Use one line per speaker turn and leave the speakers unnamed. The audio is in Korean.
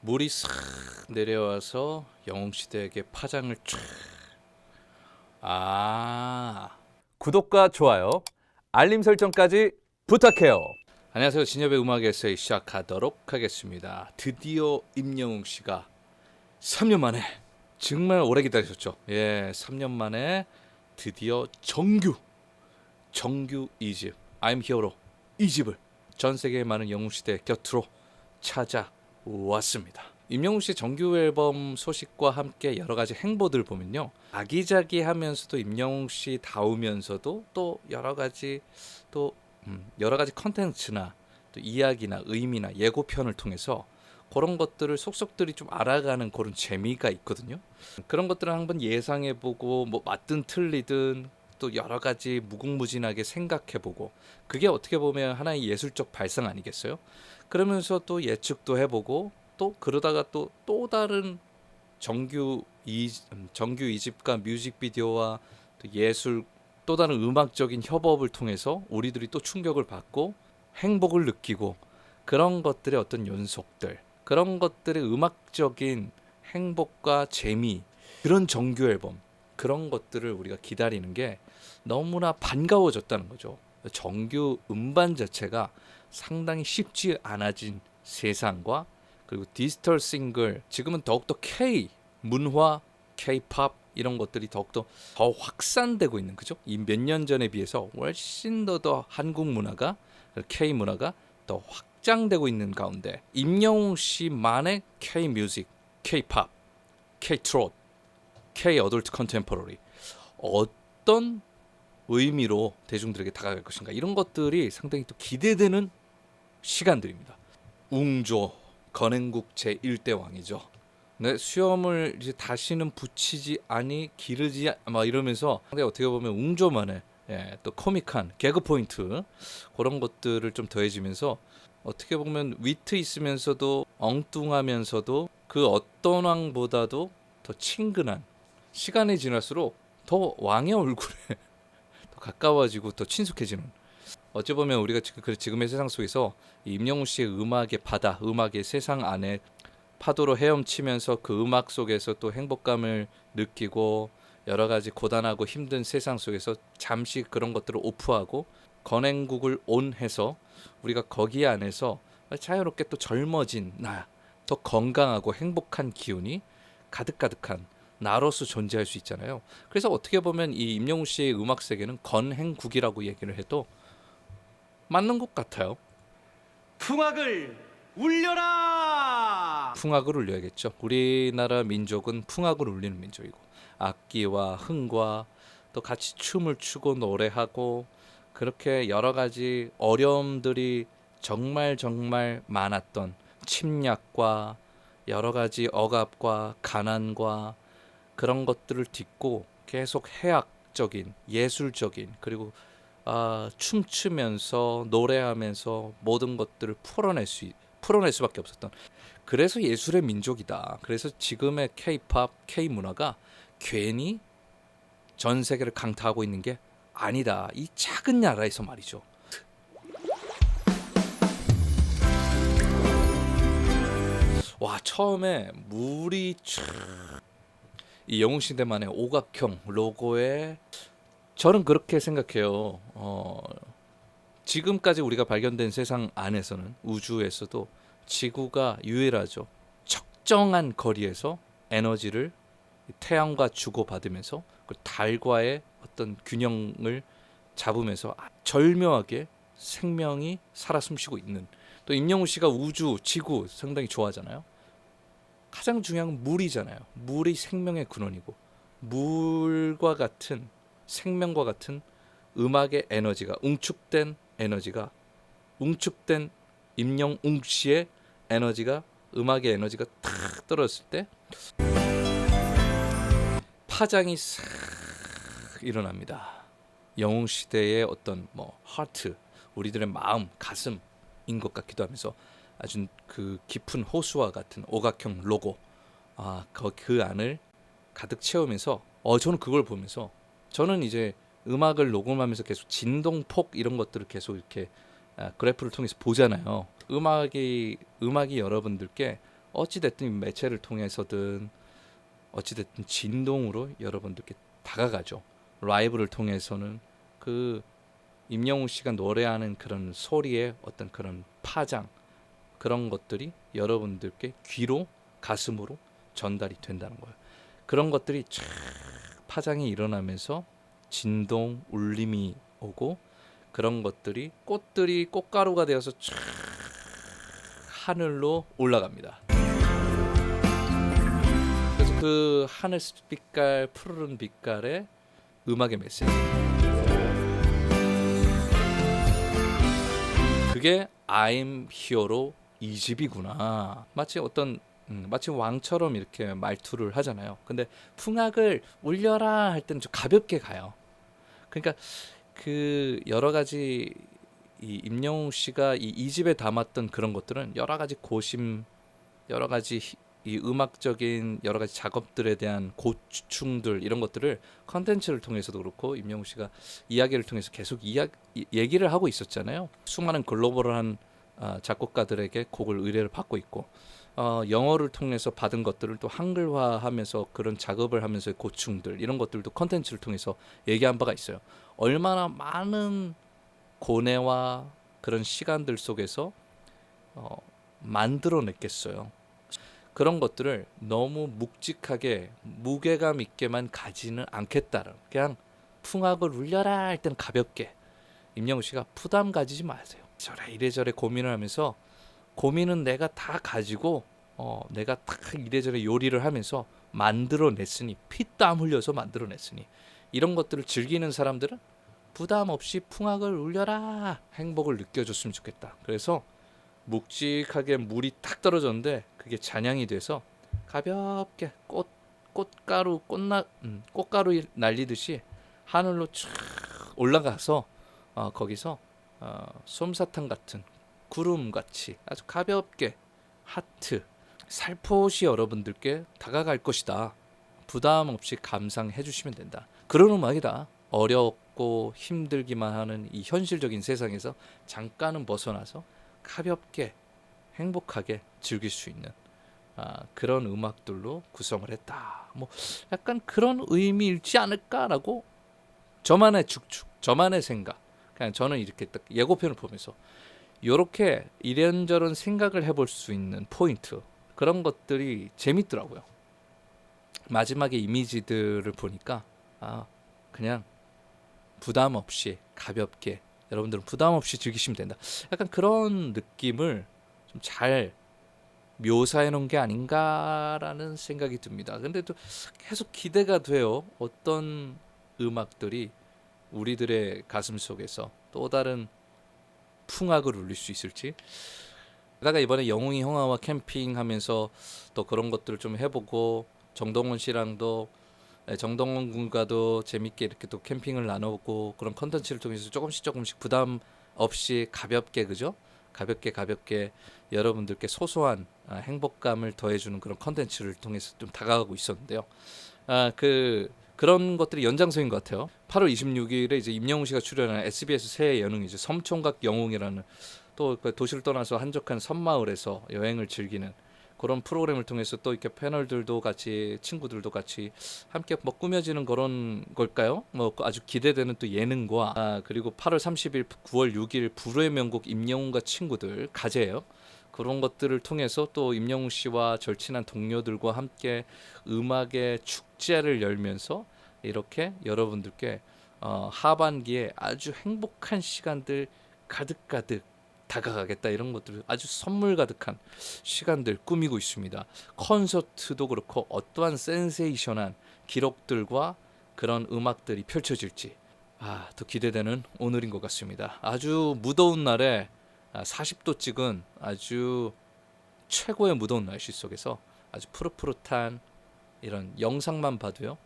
물이 싹 내려와서 영웅시대에게 파장을 쫙. 아.
구독과 좋아요, 알림 설정까지 부탁해요.
안녕하세요. 진엽의 음악 에세이 시작하도록 하겠습니다. 드디어 임영웅 씨가 3년 만에, 정말 오래 기다리셨죠? 예, 3년 만에 드디어 정규 2집 I'm Hero 2집을 전 세계의 많은 영웅 시대 곁으로 찾아왔습니다. 임영웅 씨 정규 앨범 소식과 함께 여러 가지 행보들 보면요, 아기자기하면서도 임영웅 씨 다우면서도 또 여러 가지 컨텐츠나 또 이야기나 의미나 예고편을 통해서 그런 것들을 속속들이 좀 알아가는 그런 재미가 있거든요. 그런 것들을 한번 예상해보고 뭐 맞든 틀리든 또 여러 가지 무궁무진하게 생각해보고, 그게 어떻게 보면 하나의 예술적 발상 아니겠어요? 그러면서 또 예측도 해보고, 또 그러다가 또 다른 정규 2집과 뮤직비디오와 또 예술, 또 다른 음악적인 협업을 통해서 우리들이 또 충격을 받고 행복을 느끼고, 그런 것들의 어떤 연속들, 그런 것들의 음악적인 행복과 재미, 그런 정규 앨범, 그런 것들을 우리가 기다리는 게 너무나 반가워졌다는 거죠. 정규 음반 자체가 상당히 쉽지 않아진 세상과, 그리고 디지털 싱글, 지금은 더욱더 K 문화, K-팝 이런 것들이 더욱더 더 확산되고 있는, 그죠? 이 몇 년 전에 비해서 훨씬 더 한국 문화가, K 문화가 더 확장되고 있는 가운데 임영웅 씨만의 K 뮤직, K-팝, K-트롯, K 어덜트 컨템포러리, 어떤 의미로 대중들에게 다가갈 것인가, 이런 것들이 상당히 또 기대되는 시간들입니다. 웅조 건행국 제1대 왕이죠. 네, 수염을 이제 다시는 붙이지 아니 기르지 막 이러면서 상당히 어떻게 보면 웅조만의, 예, 또 코믹한 개그 포인트, 그런 것들을 좀 더해지면서 어떻게 보면 위트 있으면서도 엉뚱하면서도 그 어떤 왕보다도 더 친근한, 시간이 지날수록 더 왕의 얼굴에 더 가까워지고 더 친숙해지는, 어찌 보면 우리가 지금의 세상 속에서 이 임영웅 씨의 음악의 바다, 음악의 세상 안에 파도로 헤엄치면서 그 음악 속에서 또 행복감을 느끼고, 여러 가지 고단하고 힘든 세상 속에서 잠시 그런 것들을 오프하고 건행국을 온해서 우리가 거기 안에서 자유롭게 또 젊어진 나, 더 건강하고 행복한 기운이 가득가득한 나로서 존재할 수 있잖아요. 그래서 어떻게 보면 이 임영웅 씨의 음악 세계는 건행국이라고 얘기를 해도 맞는 것 같아요.
풍악을 울려라!
풍악을 울려야겠죠. 우리나라 민족은 풍악을 울리는 민족이고, 악기와 흥과 또 같이 춤을 추고 노래하고, 그렇게 여러 가지 어려움들이 정말 많았던 침략과 여러 가지 억압과 가난과 그런 것들을 딛고 계속 해학적인, 예술적인, 그리고 춤추면서 노래하면서 모든 것들을 풀어낼 수밖에 없었던, 그래서 예술의 민족이다. 그래서 지금의 K-팝, K-문화가 괜히 전 세계를 강타하고 있는 게 아니다. 이 작은 나라에서 말이죠. 와, 처음에 물이 이 영웅시대만의 오각형 로고에, 저는 그렇게 생각해요. 지금까지 우리가 발견된 세상 안에서는, 우주에서도 지구가 유일하죠. 적정한 거리에서 에너지를 태양과 주고받으면서 그 달과의 어떤 균형을 잡으면서 절묘하게 생명이 살아 숨쉬고 있는, 또 임영웅 씨가 우주, 지구 상당히 좋아하잖아요. 가장 중요한 건 물이잖아요. 물이 생명의 근원이고, 물과 같은, 생명과 같은 음악의 에너지가, 웅축된 에너지가, 웅축된 임영웅 씨의 에너지가, 음악의 에너지가 탁 떨어졌을 때 파장이 싹 일어납니다. 영웅 시대의 어떤 하트, 우리들의 마음, 가슴인 것 같기도 하면서 아주 그 깊은 호수와 같은 오각형 로고, 그 안을 가득 채우면서, 저는 그걸 보면서, 저는 이제 음악을 녹음하면서 계속 진동폭 이런 것들을 계속 이렇게 그래프를 통해서 보잖아요. 음악이 여러분들께 어찌됐든 매체를 통해서든 어찌됐든 진동으로 여러분들께 다가가죠. 라이브를 통해서는 그 임영웅 씨가 노래하는 그런 소리의 어떤 그런 파장, 그런 것들이 여러분들께 귀로, 가슴으로 전달이 된다는 거예요. 그런 것들이 쫙 파장이 일어나면서 진동, 울림이 오고, 그런 것들이 꽃들이 꽃가루가 되어서 쫙 하늘로 올라갑니다. 그래서 그 하늘 빛깔, 푸르른 빛깔의 음악의 메시지, 그게 I'm Here로 2집이구나. 마치 왕처럼 이렇게 말투를 하잖아요. 근데 풍악을 울려라 할 때는 좀 가볍게 가요. 그러니까 그 여러 가지 이 임영웅 씨가 이 2집에 담았던 그런 것들은 여러 가지 고심, 여러 가지 이 음악적인 여러 가지 작업들에 대한 고충들, 이런 것들을 컨텐츠를 통해서도 그렇고 임영웅 씨가 이야기를 통해서 계속 얘기를 하고 있었잖아요. 수많은 글로벌한 작곡가들에게 곡을 의뢰를 받고 있고, 영어를 통해서 받은 것들을 또 한글화하면서 그런 작업을 하면서의 고충들, 이런 것들도 컨텐츠를 통해서 얘기한 바가 있어요. 얼마나 많은 고뇌와 그런 시간들 속에서 만들어냈겠어요. 그런 것들을 너무 묵직하게 무게감 있게만 가지는 않겠다는, 그냥 풍악을 울려라 할 때는 가볍게, 임영웅 씨가 부담 가지지 마세요. 이래저래 고민을 하면서, 고민은 내가 다 가지고 내가 다 이래저래 요리를 하면서 만들어냈으니, 피땀 흘려서 만들어냈으니, 이런 것들을 즐기는 사람들은 부담 없이 풍악을 울려라, 행복을 느껴줬으면 좋겠다. 그래서 묵직하게 물이 딱 떨어졌는데 그게 잔향이 돼서 가볍게 꽃가루 날리듯이 하늘로 쫙 올라가서 거기서 솜사탕 같은, 구름 같이 아주 가볍게 하트, 살포시 여러분들께 다가갈 것이다. 부담 없이 감상해 주시면 된다. 그런 음악이다. 어렵고 힘들기만 하는 이 현실적인 세상에서 잠깐은 벗어나서 가볍게 행복하게 즐길 수 있는 그런 음악들로 구성을 했다. 뭐 약간 그런 의미일지 않을까라고 저만의 축축, 저만의 생각. 그냥 저는 이렇게 딱 예고편을 보면서 이렇게 이런저런 생각을 해볼 수 있는 포인트, 그런 것들이 재밌더라고요. 마지막에 이미지들을 보니까 그냥 부담 없이 가볍게, 여러분들은 부담 없이 즐기시면 된다. 약간 그런 느낌을 좀 잘 묘사해 놓은 게 아닌가라는 생각이 듭니다. 근데 또 계속 기대가 돼요. 어떤 음악들이 우리들의 가슴 속에서 또 다른 풍악을 울릴 수 있을지. 게다가 이번에 영웅이 형아와 캠핑하면서 또 그런 것들을 좀 해보고, 정동원 씨랑도, 정동원 군과도 재밌게 이렇게 또 캠핑을 나누고, 그런 컨텐츠를 통해서 조금씩 부담 없이 가볍게, 그죠? 가볍게 여러분들께 소소한 행복감을 더해주는 그런 컨텐츠를 통해서 좀 다가가고 있었는데요. 그런 것들이 연장선인 것 같아요. 8월 26일에 이제 임영웅 씨가 출연한 SBS 새 예능이죠. 섬총각 영웅이라는, 또 그 도시를 떠나서 한적한 섬마을에서 여행을 즐기는 그런 프로그램을 통해서 또 이렇게 패널들도 같이, 친구들도 같이 함께 뭐 꾸며지는 그런 걸까요? 뭐 아주 기대되는 또 예능과 그리고 8월 30일, 9월 6일 불후의 명곡 임영웅과 친구들 가제예요. 그런 것들을 통해서 또 임영웅 씨와 절친한 동료들과 함께 음악의 축제를 열면서 이렇게 여러분들께 하반기에 아주 행복한 시간들 가득가득 다가가겠다, 이런 것들, 아주 선물 가득한 시간들 꾸미고 있습니다. 콘서트도 그렇고 어떠한 센세이션한 기록들과 그런 음악들이 펼쳐질지 더 기대되는 오늘인 것 같습니다. 아주 무더운 날에 40도 찍은 아주 최고의 무더운 날씨 속에서 아주 푸릇푸릇한 이런 영상만 봐도요,